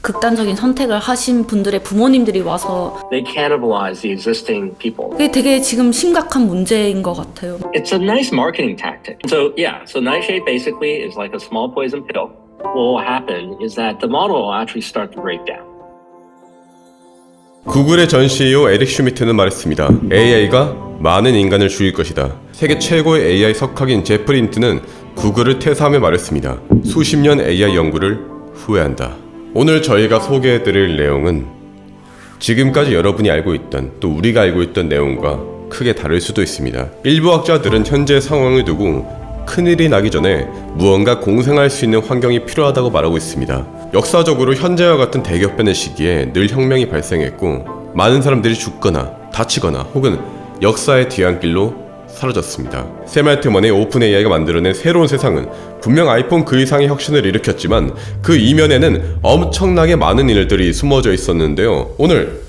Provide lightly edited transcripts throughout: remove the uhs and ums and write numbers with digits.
극단적인 선택을 하신 분들의 부모님들이 와서 They cannibalize the existing people. 그게 되게 지금 심각한 문제인 것 같아요. It's a nice marketing tactic. So Nightshade basically is like a small poison pill. What will happen is that the model will actually start to break down. 구글의 전 CEO 에릭 슈미트는 말했습니다. AI가 많은 인간을 죽일 것이다. 세계 최고의 AI 석학인 제프리 힌트는 구글을 퇴사하며 말했습니다. 수십 년 AI 연구를 후회한다. 오늘 저희가 소개해드릴 내용은 지금까지 여러분이 알고 있던 또 우리가 알고 있던 내용과 크게 다를 수도 있습니다. 일부 학자들은 현재 상황을 두고 큰일이 나기 전에 무언가 공생할 수 있는 환경이 필요하다고 말하고 있습니다. 역사적으로 현재와 같은 대격변의 시기에 늘 혁명이 발생했고 많은 사람들이 죽거나 다치거나 혹은 역사의 뒤안길로 사라졌습니다. 샘 알트먼의 오픈 AI가 만들어낸 새로운 세상은 분명 아이폰 그 이상의 혁신을 일으켰지만 그 이면에는 엄청나게 많은 일들이 숨어져 있었는데요. 오늘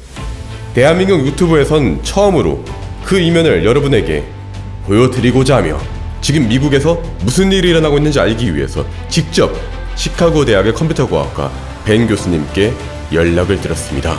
대한민국 유튜브에선 처음으로 그 이면을 여러분에게 보여드리고자 하며 지금 미국에서 무슨 일이 일어나고 있는지 알기 위해서 직접 시카고 대학의 컴퓨터과학과 벤 교수님께 연락을 드렸습니다.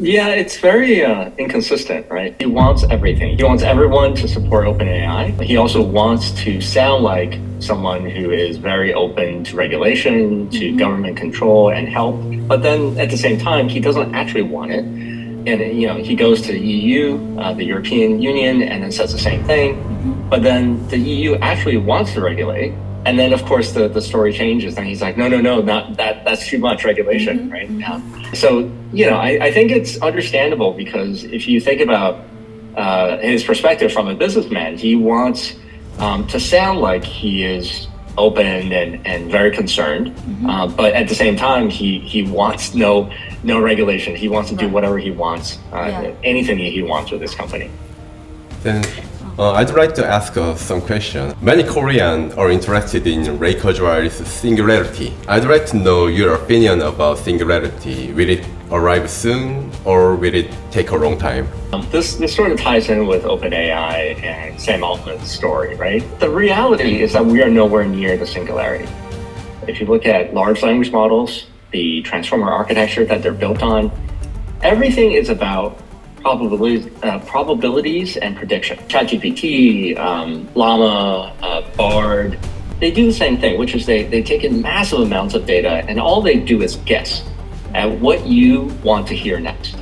Yeah, it's very inconsistent, right? He wants everything. He wants everyone to support OpenAI. He also wants to sound like someone who is very open to regulation, to government control and help. But then at the same time, he doesn't actually want it. And he goes to the EU, the European Union, and then says the same thing. But then the EU actually wants to regulate. And then, of course, the story changes, and he's like, no, not that. That's too much regulation, right? So, I think it's understandable because if you think about his perspective from a businessman, he wants to sound like he is open and very concerned, but at the same time, he wants no regulation. He wants to do whatever he wants, anything he wants with his company. Then I'd like to ask some questions. Many Koreans are interested in Ray Kurzweil's singularity. I'd like to know your opinion about singularity. Will it arrive soon or will it take a long time? This sort of ties in with OpenAI and Sam Altman's story, right? The reality is that we are nowhere near the singularity. If you look at large language models, the transformer architecture that they're built on, everything is about probabilities and prediction. ChatGPT, Llama, Bard, they do the same thing, which is they take in massive amounts of data and all they do is guess at what you want to hear next.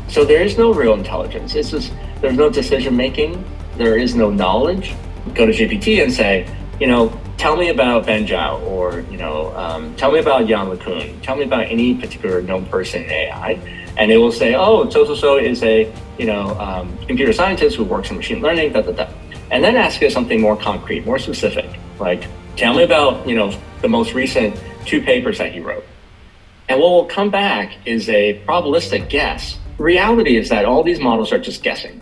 So there is no real intelligence. There's no decision making. There is no knowledge. Go to GPT and say, tell me about Ben Zhao, or tell me about Yann LeCun. Tell me about any particular known person in AI. And it will say, oh, so is a computer scientist who works in machine learning, and then ask it something more concrete, more specific, like tell me about the most recent 2 papers that he wrote. And what will come back is a probabilistic guess. Reality is that all these models are just guessing,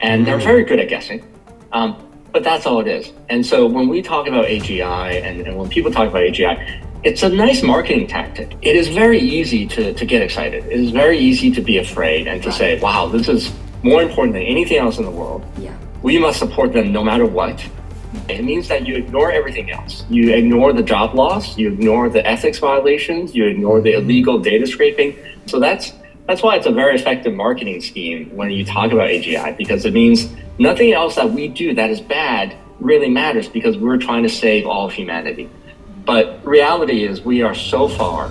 and they're very good at guessing, but that's all it is. And so when we talk about AGI, and when people talk about AGI, it's a nice marketing tactic. It is very easy to get excited. It is very easy to be afraid and to say, wow, this is more important than anything else in the world. We must support them no matter what. It means that you ignore everything else. You ignore the job loss, you ignore the ethics violations, you ignore the illegal data scraping. So that's why it's a very effective marketing scheme when you talk about AGI, because it means nothing else that we do that is bad really matters, because we're trying to save all of humanity. But reality is we are so far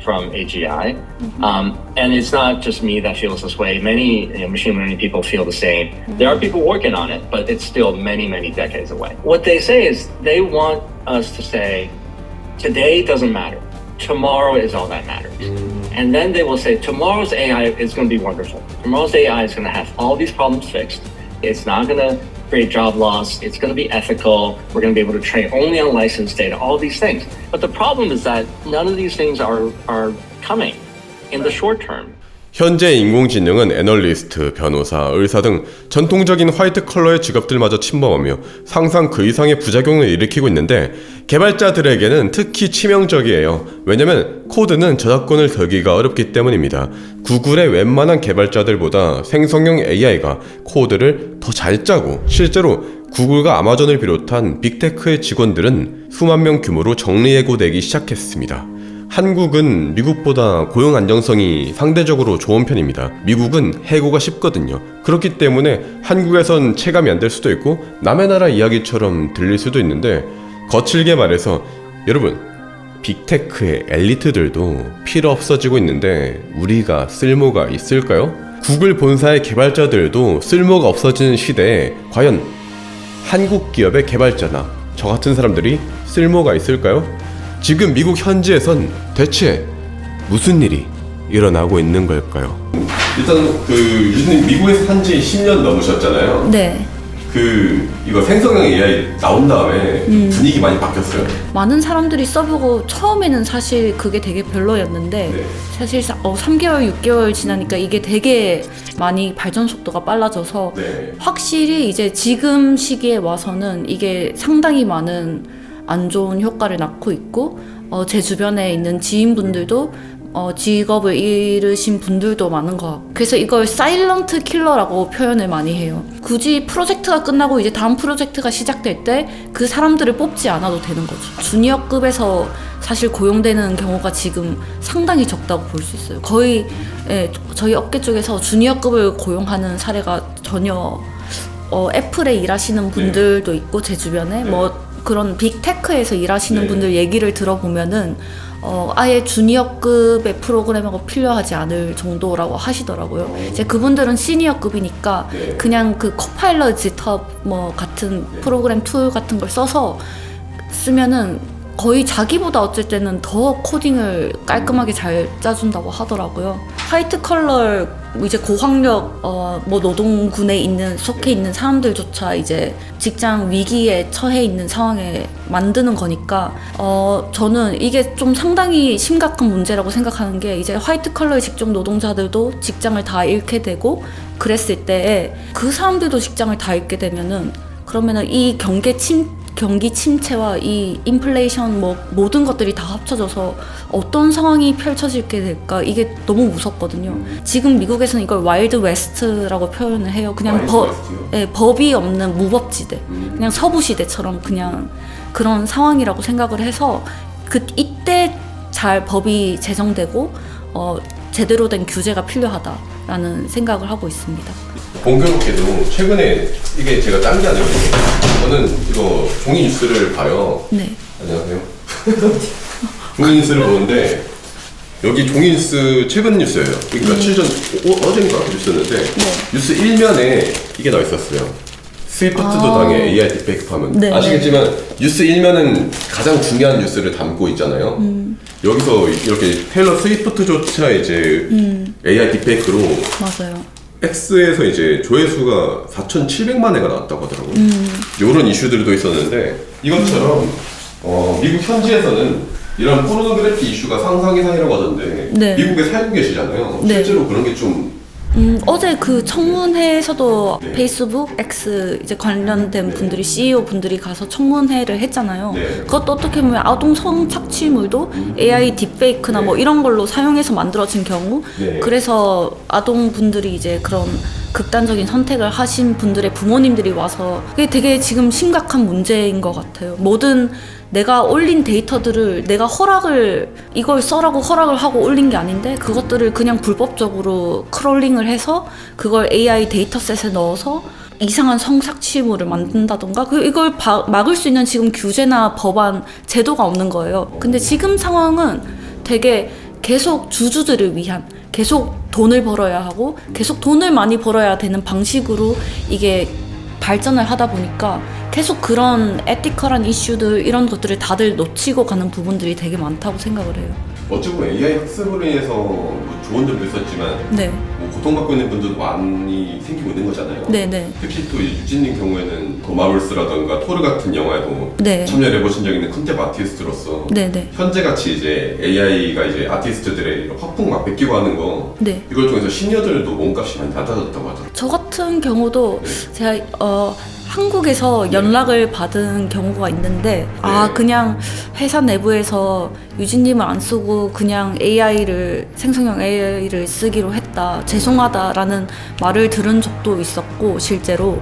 from AGI. And it's not just me that feels this way. Many machine learning people feel the same. There are people working on it, but it's still many, many decades away. What they say is they want us to say, today doesn't matter. Tomorrow is all that matters. And then they will say, tomorrow's AI is going to be wonderful. Tomorrow's AI is going to have all these problems fixed. It's not going to create job loss. It's going to be ethical. We're going to be able to train only on licensed data, all these things. But the problem is that none of these things are coming in the short term. 현재 인공지능은 애널리스트, 변호사, 의사 등 전통적인 화이트 컬러의 직업들마저 침범하며 상상 그 이상의 부작용을 일으키고 있는데 개발자들에게는 특히 치명적이에요. 왜냐면 코드는 저작권을 걸기가 어렵기 때문입니다. 구글의 웬만한 개발자들보다 생성형 AI가 코드를 더 잘 짜고 실제로 구글과 아마존을 비롯한 빅테크의 직원들은 수만 명 규모로 정리해고되기 시작했습니다. 한국은 미국보다 고용 안정성이 상대적으로 좋은 편입니다. 미국은 해고가 쉽거든요. 그렇기 때문에 한국에선 체감이 안 될 수도 있고 남의 나라 이야기처럼 들릴 수도 있는데, 거칠게 말해서 여러분, 빅테크의 엘리트들도 필요 없어지고 있는데 우리가 쓸모가 있을까요? 구글 본사의 개발자들도 쓸모가 없어지는 시대에 과연 한국 기업의 개발자나 저 같은 사람들이 쓸모가 있을까요? 지금 미국 현지에선 대체 무슨 일이 일어나고 있는 걸까요? 일단 유진님 미국에서 산지 10년 넘으셨잖아요. 네. 이거 생성형 AI 나온 다음에 분위기 많이 바뀌었어요. 많은 사람들이 써보고 처음에는 사실 그게 되게 별로였는데 네. 사실 3개월, 6개월 지나니까 이게 되게 많이 발전 속도가 빨라져서 네. 확실히 이제 지금 시기에 와서는 이게 상당히 많은 안 좋은 효과를 낳고 있고 제 주변에 있는 지인분들도 직업을 잃으신 분들도 많은 것 같고, 그래서 이걸 사일런트 킬러라고 표현을 많이 해요. 굳이 프로젝트가 끝나고 이제 다음 프로젝트가 시작될 때 그 사람들을 뽑지 않아도 되는 거죠. 주니어급에서 사실 고용되는 경우가 지금 상당히 적다고 볼 수 있어요. 거의 저희 업계 쪽에서 주니어급을 고용하는 사례가 전혀 애플에 일하시는 분들도 있고 제 주변에 뭐 그런 빅테크에서 일하시는 분들 얘기를 들어보면은 아예 주니어급의 프로그래머가 필요하지 않을 정도라고 하시더라고요. 이제 그분들은 시니어급이니까 그냥 그 코파일럿 지터 뭐 같은 프로그램 툴 같은 걸 써서 쓰면은 거의 자기보다 어쩔 때는 더 코딩을 깔끔하게 잘 짜준다고 하더라고요. 화이트 컬러 이제 고학력 뭐 노동군에 속해 있는 사람들조차 이제 직장 위기에 처해 있는 상황에 만드는 거니까 저는 이게 좀 상당히 심각한 문제라고 생각하는 게, 이제 화이트 컬러의 직종 노동자들도 직장을 다 잃게 되고 그랬을 때 그 사람들도 직장을 다 잃게 되면은 그러면은 이 경기 침체와 이 인플레이션 뭐 모든 것들이 다 합쳐져서 어떤 상황이 펼쳐지게 될까, 이게 너무 무섭거든요. 지금 미국에서는 이걸 와일드 웨스트라고 표현을 해요. 그냥 법이 없는 무법지대, 그냥 서부시대처럼 그냥 그런 상황이라고 생각을 해서 이때 잘 법이 제정되고 제대로 된 규제가 필요하다라는 생각을 하고 있습니다. 공교롭게도 최근에 이게 제가 짠 게 아니고 저는 이거 종이 뉴스를 봐요. 네. 안녕하세요. 종이 뉴스를 보는데 여기 종이 뉴스 최근 뉴스예요. 이게 며칠 전 어젠가 뉴스였는데 뉴스 1면에 이게 나와 있었어요. 스위프트도 당해 AI 딥페이크 파면. 네, 아시겠지만 뉴스 1면은 가장 중요한 뉴스를 담고 있잖아요. 여기서 이렇게 테일러 스위프트조차 이제 AI 딥페이크로 맞아요. X에서 이제 조회수가 4,700만 회가 나왔다고 하더라고요. 이런 이슈들도 있었는데 이것처럼 미국 현지에서는 이런 포르노그래피 이슈가 상상 이상이라고 하던데 네. 미국에 살고 계시잖아요. 네. 실제로 그런 게 좀 어제 그 청문회에서도 네. 페이스북, X 이제 관련된 분들이 CEO 분들이 가서 청문회를 했잖아요. 네. 그것도 어떻게 보면 아동 성착취물도 AI 딥페이크나 뭐 이런 걸로 사용해서 만들어진 경우, 네. 그래서 아동 분들이 이제 그런 극단적인 선택을 하신 분들의 부모님들이 와서 그게 되게 지금 심각한 문제인 것 같아요. 모든 내가 올린 데이터들을 내가 이걸 써라고 허락을 하고 올린 게 아닌데 그것들을 그냥 불법적으로 크롤링을 해서 그걸 AI 데이터셋에 넣어서 이상한 성착취물을 만든다던가 이걸 막을 수 있는 지금 규제나 법안, 제도가 없는 거예요. 근데 지금 상황은 되게 계속 주주들을 위한, 계속 돈을 벌어야 하고 계속 돈을 많이 벌어야 되는 방식으로 이게 발전을 하다 보니까 계속 그런 에티컬한 이슈들 이런 것들을 다들 놓치고 가는 부분들이 되게 많다고 생각을 해요. 어찌 보면 AI 학습으로 인해서 뭐 좋은 점도 있었지만 네. 뭐 고통받고 있는 분들도 많이 생기고 있는 거잖아요. 네네. 특히 또 유진님 경우에는 더 마블스라던가 토르 같은 영화에도 네. 참여를 해보신 적 있는 컨셉 아티스트로서 네네. 현재같이 이제 AI가 이제 아티스트들의 화풍 막 베끼고 하는 거 네. 이걸 통해서 시니어들도 몸값이 많이 낮아졌다고 하더라고요. 저 같은 경우도 제가 한국에서 연락을 받은 경우가 있는데 그냥 회사 내부에서 유진님을 안 쓰고 그냥 생성형 AI를 쓰기로 했다, 죄송하다라는 말을 들은 적도 있었고, 실제로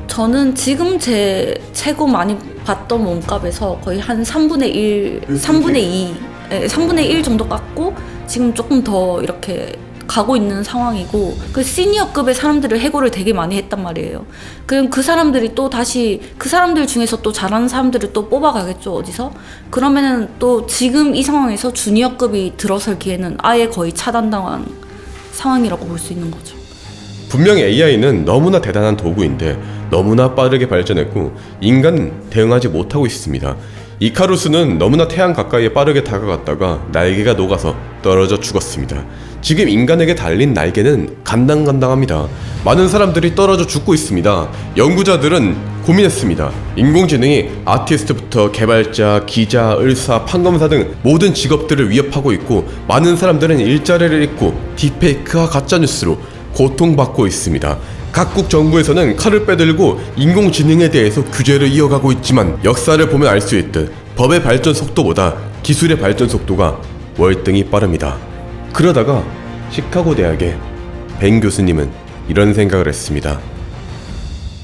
저는 지금 제 최고 많이 받던 몸값에서 거의 한 3분의 1, 3분의 2 3분의 1 정도 깎고 지금 조금 더 이렇게 가고 있는 상황이고 그 시니어급의 사람들을 해고를 되게 많이 했단 말이에요. 그럼 그 사람들이 또 다시 그 사람들 중에서 또 잘하는 사람들을 또 뽑아가겠죠 어디서? 그러면은 또 지금 이 상황에서 주니어급이 들어설 기회는 아예 거의 차단당한 상황이라고 볼 수 있는 거죠. 분명히 AI는 너무나 대단한 도구인데 너무나 빠르게 발전했고 인간은 대응하지 못하고 있습니다. 이카루스는 너무나 태양 가까이에 빠르게 다가갔다가 날개가 녹아서 떨어져 죽었습니다. 지금 인간에게 달린 날개는 간당간당합니다. 많은 사람들이 떨어져 죽고 있습니다. 연구자들은 고민했습니다. 인공지능이 아티스트부터 개발자, 기자, 의사, 판검사 등 모든 직업들을 위협하고 있고 많은 사람들은 일자리를 잃고 딥페이크와 가짜뉴스로 고통받고 있습니다. 각국 정부에서는 칼을 빼들고 인공지능에 대해서 규제를 이어가고 있지만 역사를 보면 알 수 있듯 법의 발전 속도보다 기술의 발전 속도가 월등히 빠릅니다. 그러다가 시카고 대학의 벤 교수님은 이런 생각을 했습니다.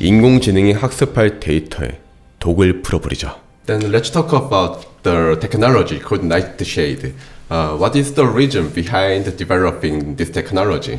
인공지능이 학습할 데이터에 독을 풀어버리자. Then let's talk about the technology called Nightshade. What is the reason behind developing this technology?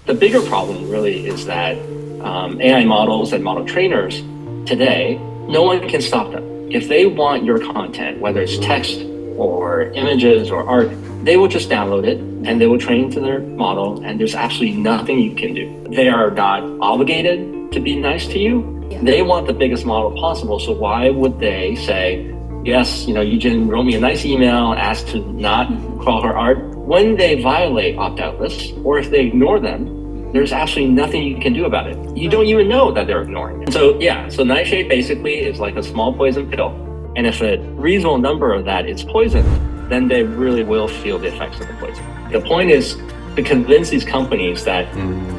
The bigger problem really is that AI models and model trainers today, no one can stop them. If they want your content, whether it's text or images or art, they will just download it and they will train to their model and there's absolutely nothing you can do. They are not obligated to be nice to you. Yeah. They want the biggest model possible, so why would they say, yes, Eugene wrote me a nice email, asked to not crawl her art. When they violate opt-out lists, or if they ignore them, there's absolutely nothing you can do about it. You don't even know that they're ignoring it. So Nightshade basically is like a small poison pill. And if a reasonable number of that is poison, then they really will feel the effects of the poison. The point is to convince these companies that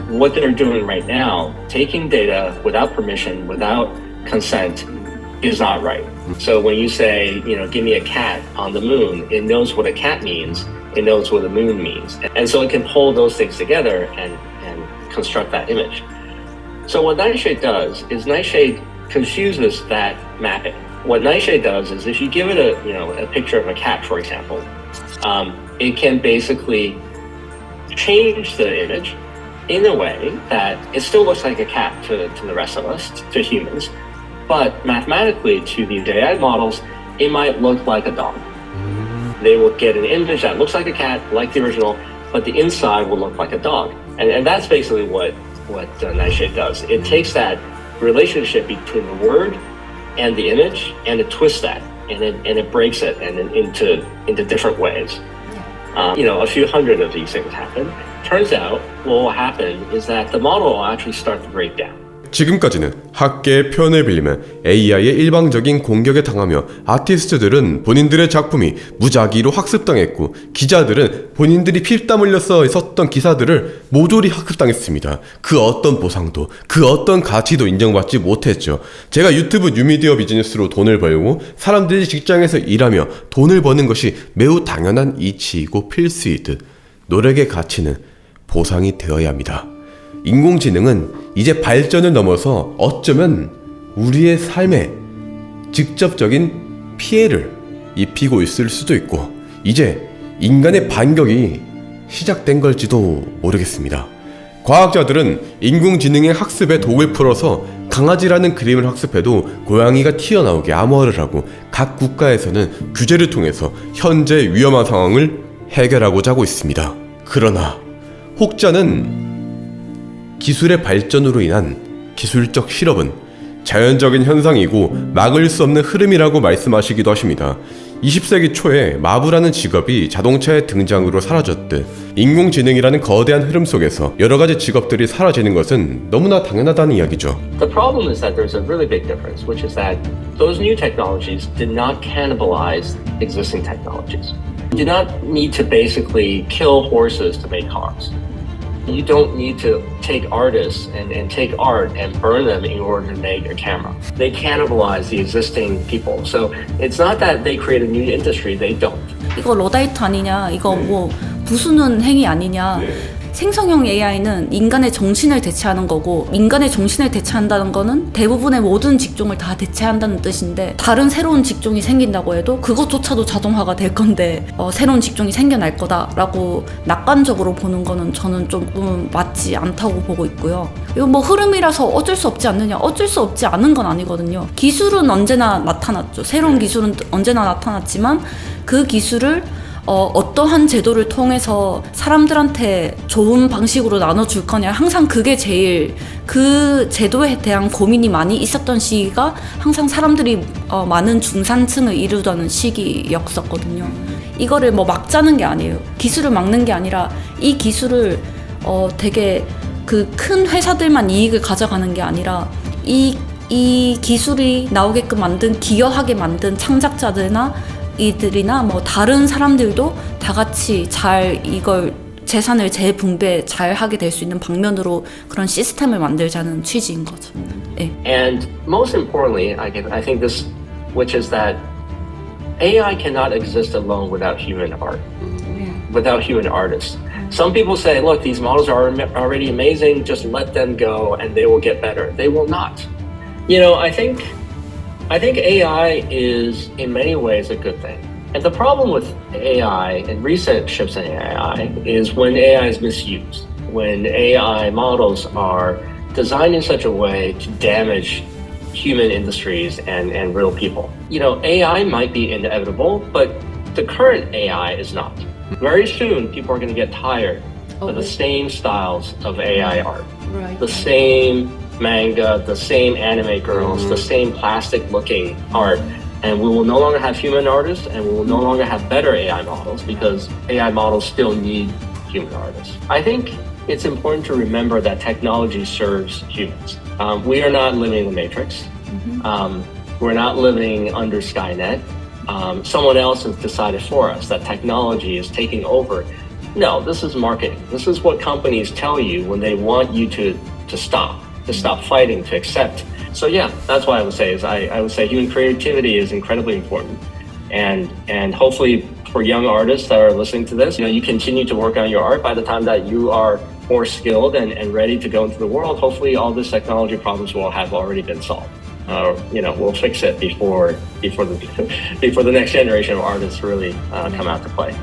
what they're doing right now, taking data without permission, without consent, is not right. So when you say, give me a cat on the moon, it knows what a cat means, it knows what the moon means. And so it can pull those things together and construct that image. So what Nightshade does is Nightshade confuses that mapping. What Nightshade does is if you give it a picture of a cat, for example, it can basically change the image in a way that it still looks like a cat to the rest of us, to humans. But mathematically, to these AI models, it might look like a dog. They will get an image that looks like a cat, like the original, but the inside will look like a dog. And that's basically what Nightshade does. It takes that relationship between the word and the image, and it twists that, and it breaks it into different ways. A few hundred of these things happen. Turns out, what will happen is that the model will actually start to break down. 지금까지는 학계의 표현을 빌리면 AI의 일방적인 공격에 당하며 아티스트들은 본인들의 작품이 무작위로 학습당했고 기자들은 본인들이 피땀 흘려서 썼던 기사들을 모조리 학습당했습니다. 그 어떤 보상도 그 어떤 가치도 인정받지 못했죠. 제가 유튜브 뉴미디어 비즈니스로 돈을 벌고 사람들이 직장에서 일하며 돈을 버는 것이 매우 당연한 이치이고 필수이듯 노력의 가치는 보상이 되어야 합니다. 인공지능은 이제 발전을 넘어서 어쩌면 우리의 삶에 직접적인 피해를 입히고 있을 수도 있고 이제 인간의 반격이 시작된 걸지도 모르겠습니다. 과학자들은 인공지능의 학습에 독을 풀어서 강아지라는 그림을 학습해도 고양이가 튀어나오게 암호화를 하고 각 국가에서는 규제를 통해서 현재 위험한 상황을 해결하고자 하고 있습니다. 그러나 혹자는 기술의 발전으로 인한 기술적 실업은 자연적인 현상이고 막을 수 없는 흐름이라고 말씀하시기도 하십니다. 20세기 초에 마부라는 직업이 자동차의 등장으로 사라졌듯 인공지능이라는 거대한 흐름 속에서 여러 가지 직업들이 사라지는 것은 너무나 당연하다는 이야기죠. The problem is that there's a really big difference, which is that those new technologies did not cannibalize existing technologies. You do not need to basically kill horses to make cars. You don't need to take artists and take art and burn them in order to make a camera. They cannibalize the existing people. So it's not that they create a new industry, they don't. 이거 러다이트 아니냐, 이거 뭐 부수는 행위 아니냐. 생성형 AI는 인간의 정신을 대체하는 거고 인간의 정신을 대체한다는 거는 대부분의 모든 직종을 다 대체한다는 뜻인데 다른 새로운 직종이 생긴다고 해도 그것조차도 자동화가 될 건데 새로운 직종이 생겨날 거다라고 낙관적으로 보는 거는 저는 조금 맞지 않다고 보고 있고요. 이거 뭐 흐름이라서 어쩔 수 없지 않느냐? 어쩔 수 없지 않은 건 아니거든요. 기술은 언제나 나타났죠. 새로운 기술은 언제나 나타났지만 그 기술을 어떠한 제도를 통해서 사람들한테 좋은 방식으로 나눠줄 거냐 항상 그게 제일 그 제도에 대한 고민이 많이 있었던 시기가 항상 사람들이 많은 중산층을 이루던 시기였었거든요. 이거를 뭐 막자는 게 아니에요. 기술을 막는 게 아니라 이 기술을 되게 그 큰 회사들만 이익을 가져가는 게 아니라 이 기술이 나오게끔 만든 기여하게 만든 창작자들이나 뭐 다른 사람들도 다 같이 잘 이걸 재산을 재분배 잘 하게 될 수 있는 방면으로 그런 시스템을 만들자는 취지인 거죠. 네. And most importantly, I think this, which is that AI cannot exist alone without human art, without human artists. Some people say, look, these models are already amazing, just let them go and they will get better. They will not. You know, I think AI is in many ways a good thing. And the problem with AI and recent shifts in AI is when AI is misused, when AI models are designed in such a way to damage human industries and real people. You know, AI might be inevitable, but the current AI is not. Very soon, people are going to get tired of the same styles of AI art, the same manga, the same anime girls, the same plastic-looking art, and we will no longer have human artists, and we will no longer have better AI models because AI models still need human artists. I think it's important to remember that technology serves humans. We are not living in the Matrix. We're not living under Skynet. Someone else has decided for us that technology is taking over. No, this is marketing. This is what companies tell you when they want you to stop fighting, to accept. So yeah, that's what I would say. I would say human creativity is incredibly important, and hopefully for young artists that are listening to this, you continue to work on your art. By the time that you are more skilled and ready to go into the world, hopefully all these technology problems will have already been solved. We'll fix it before the next generation of artists really come out to play.